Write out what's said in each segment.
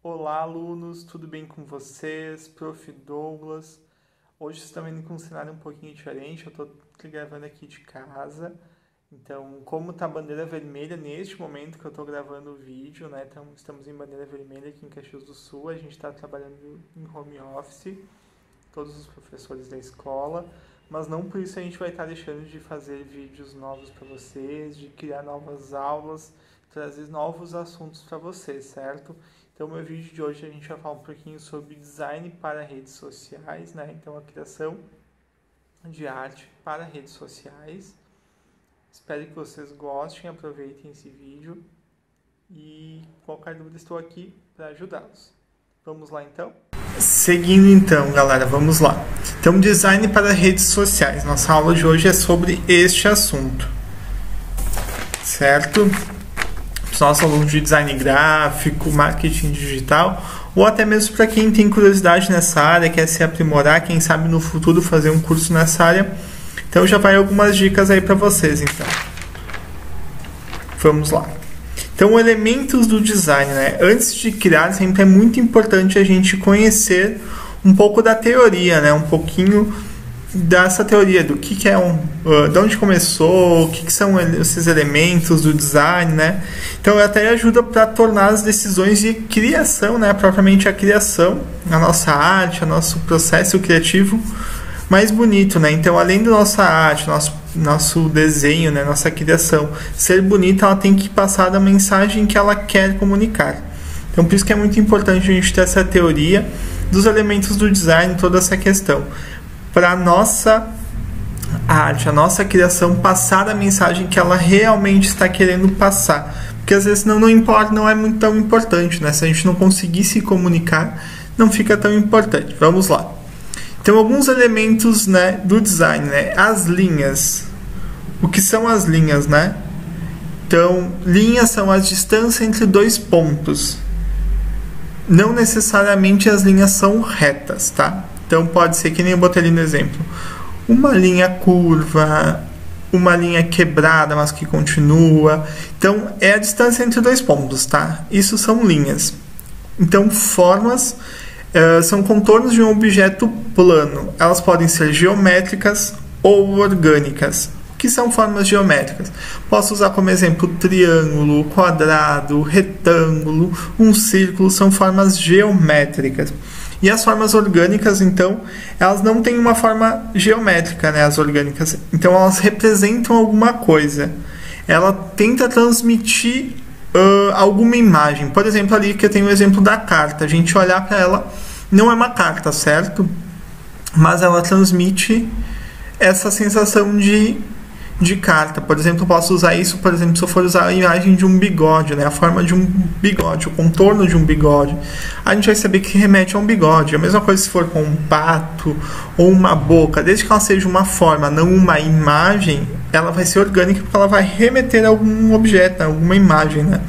Olá, alunos, tudo bem com vocês? Prof. Douglas. Hoje estamos indo com um cenário um pouquinho diferente, eu estou gravando aqui de casa. Então, como está a bandeira vermelha neste momento que eu estou gravando o vídeo, né? Então, estamos em bandeira vermelha aqui em Caxias do Sul, a gente está trabalhando em home office, todos os professores da escola, mas não por isso a gente vai estar deixando de fazer vídeos novos para vocês, de criar novas aulas, trazer novos assuntos para vocês, certo? Então, meu vídeo de hoje a gente vai falar um pouquinho sobre design para redes sociais, né? Então, a criação de arte para redes sociais. Espero que vocês gostem, aproveitem esse vídeo e qualquer dúvida estou aqui para ajudá-los. Vamos lá, então? Seguindo, então, galera, vamos lá. Então, design para redes sociais. Nossa aula de hoje é sobre este assunto, certo? Os nossos alunos de design gráfico, marketing digital, ou até mesmo para quem tem curiosidade nessa área, quer se aprimorar, quem sabe no futuro fazer um curso nessa área. Então já vai algumas dicas aí para vocês, então. Vamos lá. Então, elementos do design, né? Antes de criar, sempre é muito importante a gente conhecer um pouco da teoria, né? Um pouquinho dessa teoria do que é de onde começou, o que são esses elementos do design, né? Então até ajuda para tornar as decisões de criação, né, propriamente a criação, a nossa arte, o nosso processo criativo mais bonito, né? Então, além da nossa arte, nosso desenho, né, nossa criação ser bonita, ela tem que passar da mensagem que ela quer comunicar. Então, por isso que é muito importante a gente ter essa teoria dos elementos do design, toda essa questão, para a nossa arte, a nossa criação passar a mensagem que ela realmente está querendo passar. Porque às vezes não importa, não é muito tão importante, né? Se a gente não conseguir se comunicar, não fica tão importante. Vamos lá. Então, alguns elementos, né, do design, né? As linhas. O que são as linhas, né? Então, linhas são a distância entre dois pontos. Não necessariamente as linhas são retas, tá? Então, pode ser que nem eu botei ali no exemplo. Uma linha curva, uma linha quebrada, mas que continua. Então, é a distância entre dois pontos, tá? Isso são linhas. Então, formas são contornos de um objeto plano. Elas podem ser geométricas ou orgânicas. O que são formas geométricas? Posso usar como exemplo triângulo, quadrado, retângulo, um círculo. São formas geométricas. E as formas orgânicas, então, elas não têm uma forma geométrica, né, as orgânicas. Então, elas representam alguma coisa. Ela tenta transmitir alguma imagem. Por exemplo, ali que eu tenho o exemplo da carta. A gente olhar para ela, não é uma carta, certo? Mas ela transmite essa sensação de carta. Por exemplo, eu posso usar isso, por exemplo, se eu for usar a imagem de um bigode, né? A forma de um bigode, o contorno de um bigode, a gente vai saber que remete a um bigode. A mesma coisa se for com um pato ou uma boca, desde que ela seja uma forma, não uma imagem, ela vai ser orgânica porque ela vai remeter a algum objeto, a alguma imagem, né?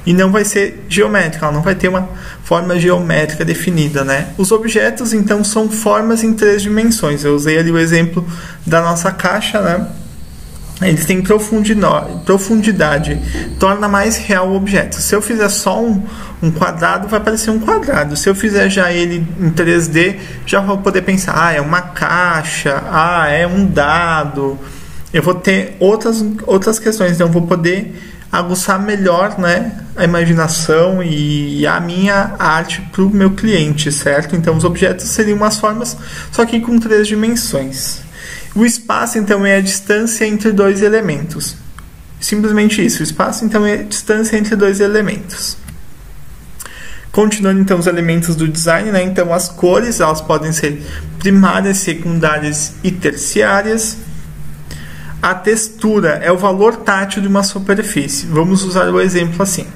E não vai ser geométrica, ela não vai ter uma forma geométrica definida, né? Os objetos, então, são formas em 3 dimensões. Eu usei ali o exemplo da nossa caixa, né? Eles têm profundidade, torna mais real o objeto. Se eu fizer só um quadrado, vai parecer um quadrado. Se eu fizer já ele em 3D, já vou poder pensar, é uma caixa, é um dado. Eu vou ter outras questões, então eu vou poder aguçar melhor, né, a imaginação e a minha arte para o meu cliente, certo? Então, os objetos seriam umas formas, só que com 3 dimensões. O espaço, então, é a distância entre dois elementos. Simplesmente isso. O espaço, então, é a distância entre dois elementos. Continuando, então, os elementos do design, né? Então, as cores, elas podem ser primárias, secundárias e terciárias. A textura é o valor tátil de uma superfície. Vamos usar o exemplo assim.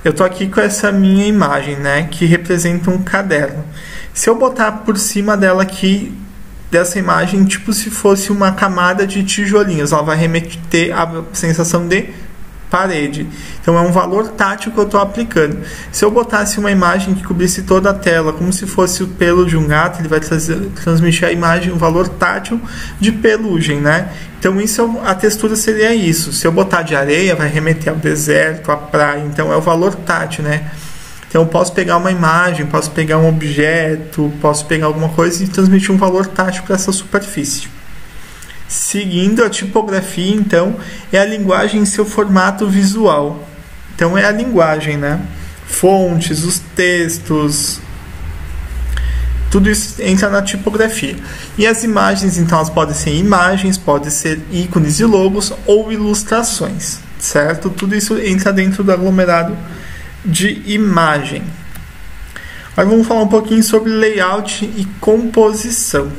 Eu estou aqui com essa minha imagem, né? Que representa um caderno. Se eu botar por cima dela aqui, dessa imagem, tipo se fosse uma camada de tijolinhos, ela vai remeter a sensação de parede. Então é um valor tátil que eu estou aplicando. Se eu botasse uma imagem que cobrisse toda a tela, como se fosse o pelo de um gato, ele vai transmitir a imagem, um valor tátil de pelugem, né? Então a textura seria isso. Se eu botar de areia, vai remeter ao deserto, à praia. Então é o valor tátil, né? Então eu posso pegar uma imagem, posso pegar um objeto, posso pegar alguma coisa e transmitir um valor tátil para essa superfície. Seguindo a tipografia, então, é a linguagem em seu formato visual. Então é a linguagem, né? Fontes, os textos, tudo isso entra na tipografia. E as imagens, então, elas podem ser imagens, podem ser ícones e logos ou ilustrações, certo? Tudo isso entra dentro do aglomerado de imagem. Agora vamos falar um pouquinho sobre layout e composição.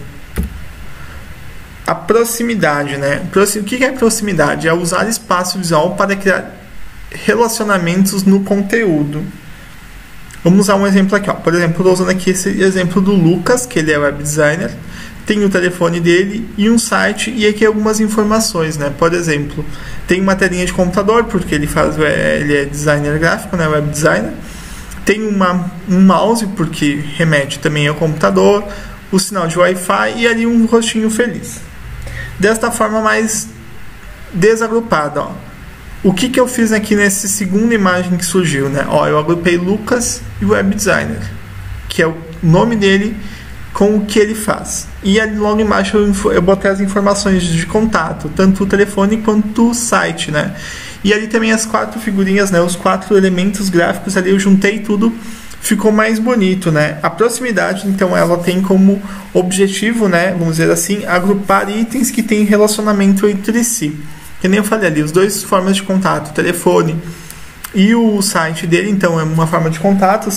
A proximidade, né? O que é proximidade? É usar espaço visual para criar relacionamentos no conteúdo. Vamos usar um exemplo aqui, ó. Por exemplo, estou usando aqui esse exemplo do Lucas, que ele é web designer, tem o telefone dele e um site, e aqui algumas informações, né? Por exemplo, tem uma telinha de computador, porque ele é designer gráfico, né? Web designer. Tem um mouse, porque remete também ao computador, o sinal de Wi-Fi e ali um rostinho feliz. Desta forma mais desagrupada, ó. O que eu fiz aqui nessa segunda imagem que surgiu, né? Ó, eu agrupei Lucas e web designer, que é o nome dele com o que ele faz. E ali logo embaixo eu botei as informações de contato, tanto o telefone quanto o site, né? E ali também as 4 figurinhas, né? Os 4 elementos gráficos ali eu juntei tudo, ficou mais bonito, né? A proximidade, então, ela tem como objetivo, né? Vamos dizer assim, agrupar itens que têm relacionamento entre si. Que nem eu falei ali, as 2 formas de contato, o telefone e o site dele, então, é uma forma de contato,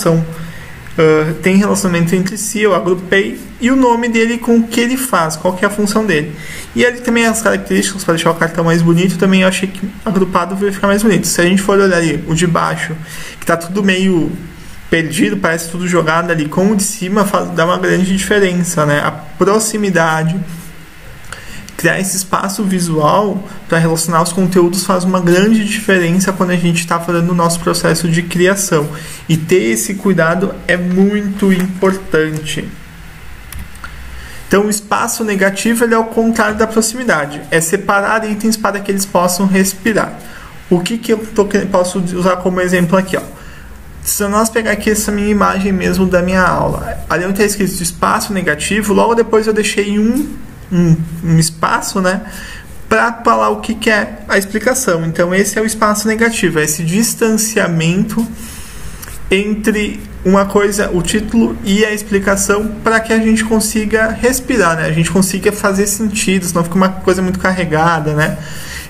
tem relacionamento entre si, eu agrupei, e o nome dele com o que ele faz, qual que é a função dele. E ali também as características para deixar o cartão mais bonito, também eu achei que agrupado vai ficar mais bonito. Se a gente for olhar ali, o de baixo, que está tudo meio perdido, parece tudo jogado ali, com o de cima dá uma grande diferença, né? A proximidade, criar esse espaço visual para relacionar os conteúdos faz uma grande diferença quando a gente está fazendo o nosso processo de criação. E ter esse cuidado é muito importante. Então, o espaço negativo ele é o contrário da proximidade. É separar itens para que eles possam respirar. O que eu posso usar como exemplo aqui, ó? Se nós pegar aqui essa minha imagem mesmo da minha aula, ali onde está escrito espaço negativo, logo depois eu deixei um espaço, né, para falar o que é a explicação. Então esse é o espaço negativo, é esse distanciamento entre uma coisa, o título e a explicação, para que a gente consiga respirar, né, a gente consiga fazer sentido, senão fica uma coisa muito carregada, né.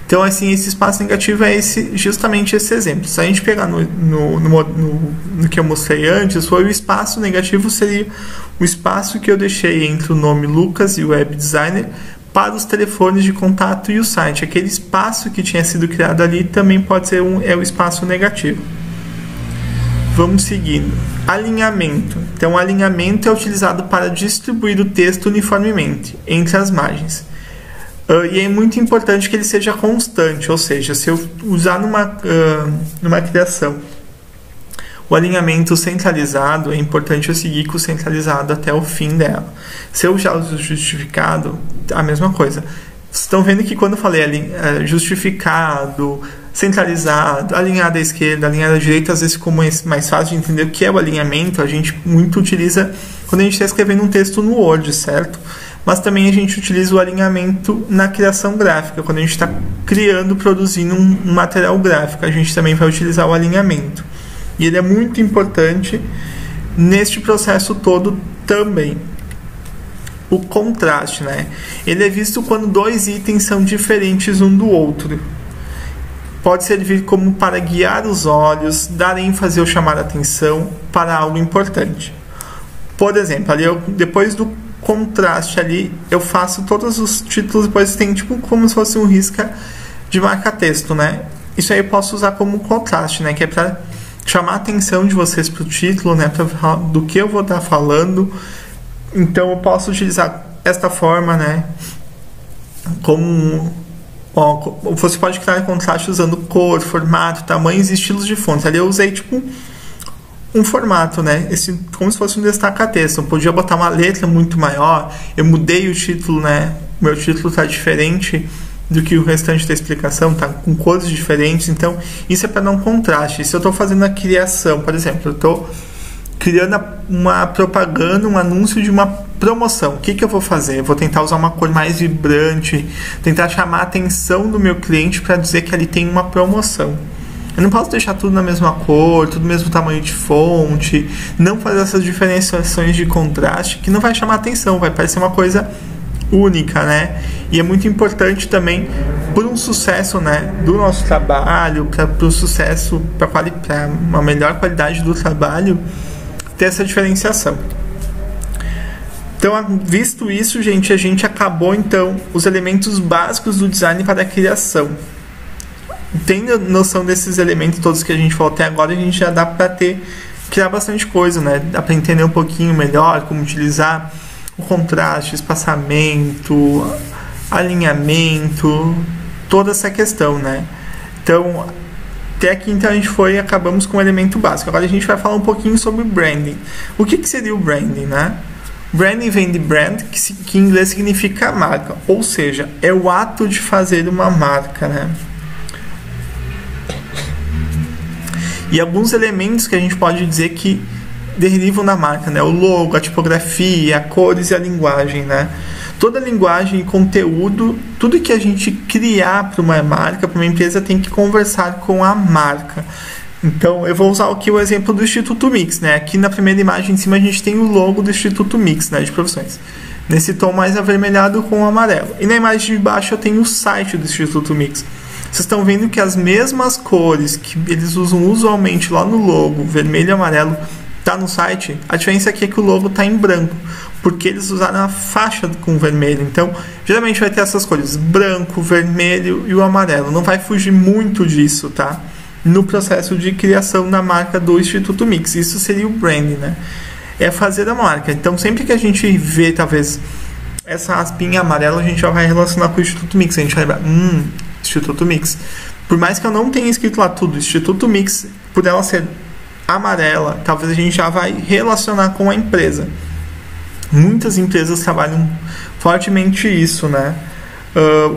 Então, assim, esse espaço negativo é justamente esse exemplo. Se a gente pegar no que eu mostrei antes, foi o espaço negativo, seria o espaço que eu deixei entre o nome Lucas e o web designer para os telefones de contato e o site. Aquele espaço que tinha sido criado ali também pode ser o espaço negativo. Vamos seguindo. Alinhamento. Então, o alinhamento é utilizado para distribuir o texto uniformemente entre as margens. E é muito importante que ele seja constante, ou seja, se eu usar numa criação o alinhamento centralizado, é importante eu seguir com o centralizado até o fim dela. Se eu já uso o justificado, a mesma coisa. Vocês estão vendo que quando eu falei justificado, centralizado, alinhado à esquerda, alinhado à direita, às vezes ficou mais fácil de entender o que é o alinhamento. A gente muito utiliza quando a gente está escrevendo um texto no Word, certo? Mas também a gente utiliza o alinhamento na criação gráfica. Quando a gente está produzindo um material gráfico, a gente também vai utilizar o alinhamento. E ele é muito importante neste processo todo também. O contraste, né? Ele é visto quando 2 itens são diferentes um do outro. Pode servir como para guiar os olhos, dar ênfase ou chamar a atenção para algo importante. Por exemplo, ali depois do contraste ali, eu faço todos os títulos, depois tem tipo como se fosse um risca de marca-texto, né? Isso aí eu posso usar como contraste, né? Que é para chamar a atenção de vocês para o título, né? Para falar do que eu vou estar falando. Então eu posso utilizar esta forma, né? Como você pode criar contraste usando cor, formato, tamanhos e estilos de fontes. Ali eu usei tipo um formato, né? Como se fosse um destaca-texto. Eu podia botar uma letra muito maior. Eu mudei o título, né? Meu título está diferente do que o restante da explicação, tá com cores diferentes, então isso é para dar um contraste. Se eu estou fazendo a criação, por exemplo, eu estou criando uma propaganda, um anúncio de uma promoção, o que eu vou fazer? Eu vou tentar usar uma cor mais vibrante, tentar chamar a atenção do meu cliente para dizer que ali tem uma promoção. Eu não posso deixar tudo na mesma cor, tudo no mesmo tamanho de fonte, não fazer essas diferenciações de contraste que não vai chamar atenção, vai parecer uma coisa única, né? E é muito importante também por um sucesso, né, do nosso trabalho, para o sucesso, para uma melhor qualidade do trabalho, ter essa diferenciação. Então, visto isso, gente, a gente acabou então os elementos básicos do design para a criação. Tendo noção desses elementos todos que a gente falou até agora, a gente já dá para criar bastante coisa, né? Dá para entender um pouquinho melhor como utilizar o contraste, espaçamento, alinhamento, toda essa questão, né? Então, até aqui então a gente acabamos com o elemento básico. Agora a gente vai falar um pouquinho sobre branding. O que seria o branding, né? Branding vem de brand, que em inglês significa marca, ou seja, é o ato de fazer uma marca, né? E alguns elementos que a gente pode dizer que derivam da marca, né? O logo, a tipografia, cores e a linguagem, né? Toda linguagem e conteúdo, tudo que a gente criar para uma marca, para uma empresa, tem que conversar com a marca. Então, eu vou usar aqui o exemplo do Instituto Mix, né? Aqui na primeira imagem em cima a gente tem o logo do Instituto Mix, né, de profissões. Nesse tom mais avermelhado com o amarelo. E na imagem de baixo eu tenho o site do Instituto Mix. Vocês estão vendo que as mesmas cores que eles usam usualmente lá no logo, vermelho e amarelo, tá no site. A diferença aqui é que o logo tá em branco, porque eles usaram a faixa com vermelho. Então, geralmente vai ter essas cores, branco, vermelho e o amarelo. Não vai fugir muito disso, tá? No processo de criação da marca do Instituto Mix. Isso seria o branding, né? É fazer a marca. Então, sempre que a gente vê, talvez, essa aspinha amarela, a gente já vai relacionar com o Instituto Mix. A gente vai lembrar, Instituto Mix. Por mais que eu não tenha escrito lá tudo, Instituto Mix, por ela ser amarela, talvez a gente já vai relacionar com a empresa. Muitas empresas trabalham fortemente isso, né?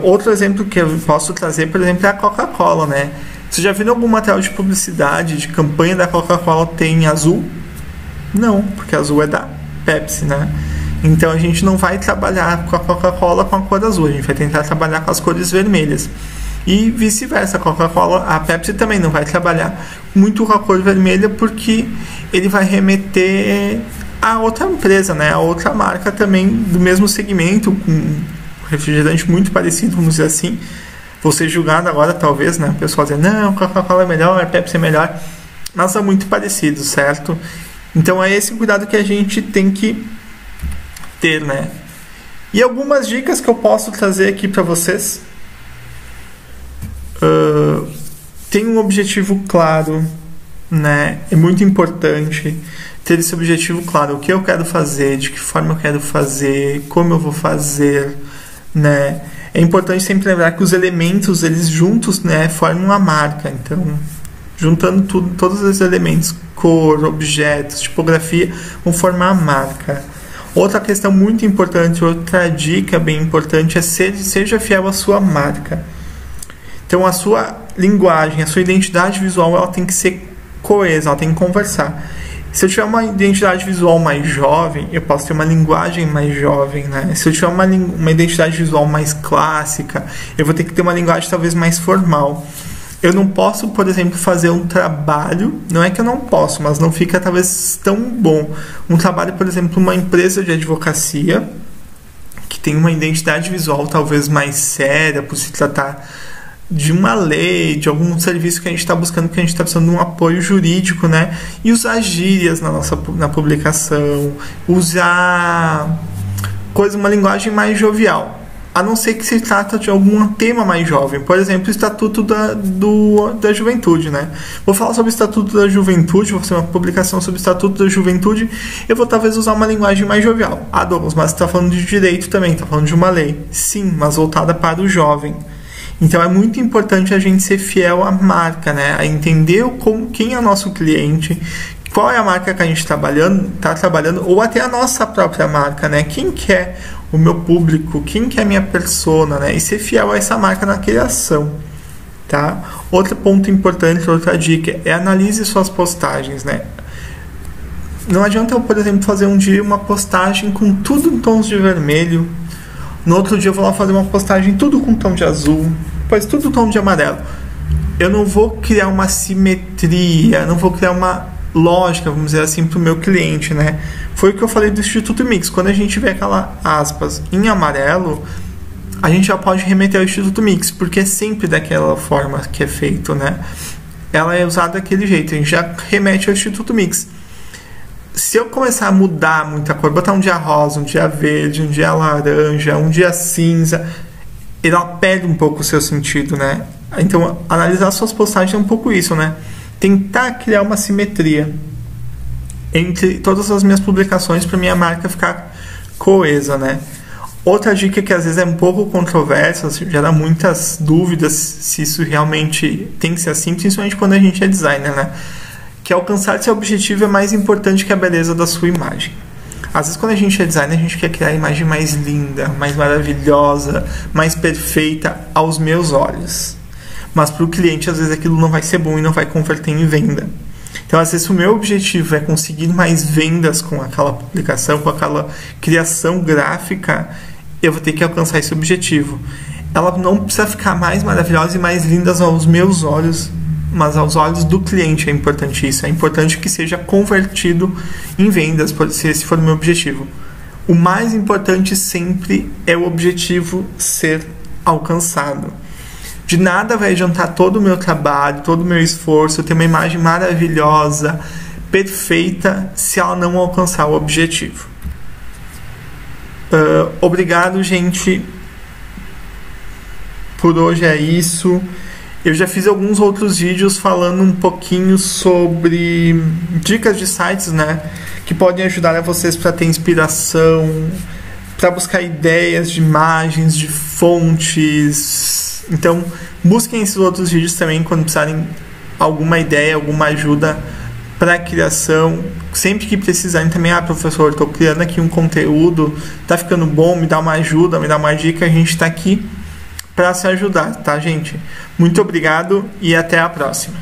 Outro exemplo que eu posso trazer, por exemplo, é a Coca-Cola, né? Você já viu algum material de publicidade, de campanha da Coca-Cola tem azul? Não, porque azul é da Pepsi, né? Então a gente não vai trabalhar com a Coca-Cola com a cor azul, a gente vai tentar trabalhar com as cores vermelhas. E vice-versa, a Coca-Cola, a Pepsi também não vai trabalhar muito com a cor vermelha, porque ele vai remeter a outra empresa, né? A outra marca também do mesmo segmento, com um refrigerante muito parecido, vamos dizer assim. Vou ser julgado agora, talvez, né? O pessoal dizer, não, Coca-Cola é melhor, a Pepsi é melhor. Mas são muito parecidos, certo? Então é esse cuidado que a gente tem que ter, né? E algumas dicas que eu posso trazer aqui para vocês. Tem um objetivo claro, né? É muito importante ter esse objetivo claro. O que eu quero fazer, de que forma eu quero fazer, como eu vou fazer, né? É importante sempre lembrar que os elementos, eles juntos, né, formam uma marca. Então, juntando todos os elementos, cor, objetos, tipografia, vão formar a marca. Outra questão muito importante, outra dica bem importante é seja fiel à sua marca. Então, a sua linguagem, a sua identidade visual, ela tem que ser coesa, ela tem que conversar. Se eu tiver uma identidade visual mais jovem, eu posso ter uma linguagem mais jovem, né? Se eu tiver uma identidade visual mais clássica, eu vou ter que ter uma linguagem talvez mais formal. Eu não posso, por exemplo, fazer um trabalho, não é que eu não posso, mas não fica talvez tão bom. Um trabalho, por exemplo, uma empresa de advocacia, que tem uma identidade visual talvez mais séria, por se tratar de uma lei, de algum serviço que a gente está buscando, que a gente está precisando de um apoio jurídico, né? E usar gírias na publicação, usar uma linguagem mais jovial. A não ser que se trata de algum tema mais jovem. Por exemplo, o Estatuto da Juventude, né? Vou falar sobre o Estatuto da Juventude, vou fazer uma publicação sobre o Estatuto da Juventude, eu vou talvez usar uma linguagem mais jovial. Douglas, mas você está falando de direito também, está falando de uma lei. Sim, mas voltada para o jovem. Então é muito importante a gente ser fiel à marca, né? A entender quem é o nosso cliente, qual é a marca que a gente está trabalhando, ou até a nossa própria marca, né? Quem que é o meu público, quem que é a minha persona, né? E ser fiel a essa marca na criação, tá? Outro ponto importante, outra dica, é analise suas postagens, né? Não adianta eu, por exemplo, fazer um dia uma postagem com tudo em tons de vermelho, no outro dia eu vou lá fazer uma postagem tudo com tom de azul, depois tudo tom de amarelo. Eu não vou criar uma simetria, não vou criar uma lógica, vamos dizer assim, para o meu cliente, né? Foi o que eu falei do Instituto Mix. Quando a gente vê aquela aspas em amarelo, a gente já pode remeter ao Instituto Mix, porque é sempre daquela forma que é feito, né? Ela é usada daquele jeito, a gente já remete ao Instituto Mix. Se eu começar a mudar muita cor, botar um dia rosa, um dia verde, um dia laranja, um dia cinza, ela perde um pouco o seu sentido, né? Então, analisar suas postagens é um pouco isso, né? Tentar criar uma simetria entre todas as minhas publicações para minha marca ficar coesa, né? Outra dica que às vezes é um pouco controversa, gera muitas dúvidas se isso realmente tem que ser assim, principalmente quando a gente é designer, né? Que alcançar seu objetivo é mais importante que a beleza da sua imagem. Às vezes quando a gente é designer, a gente quer criar a imagem mais linda, mais maravilhosa, mais perfeita aos meus olhos. Mas para o cliente, às vezes aquilo não vai ser bom e não vai converter em venda. Então, às vezes, o meu objetivo é conseguir mais vendas com aquela publicação, com aquela criação gráfica, eu vou ter que alcançar esse objetivo. Ela não precisa ficar mais maravilhosa e mais linda aos meus olhos, mas aos olhos do cliente é importante isso. É importante que seja convertido em vendas, se esse for o meu objetivo. O mais importante sempre é o objetivo ser alcançado. De nada vai adiantar todo o meu trabalho, todo o meu esforço, ter uma imagem maravilhosa, perfeita, se ela não alcançar o objetivo. Obrigado, gente. Por hoje é isso. Eu já fiz alguns outros vídeos falando um pouquinho sobre dicas de sites, né? Que podem ajudar a vocês para ter inspiração, para buscar ideias de imagens, de fontes. Então, busquem esses outros vídeos também quando precisarem alguma ideia, alguma ajuda para a criação. Sempre que precisarem também, professor, estou criando aqui um conteúdo, tá ficando bom, me dá uma ajuda, me dá uma dica, a gente está aqui para se ajudar, tá, gente? Muito obrigado e até a próxima.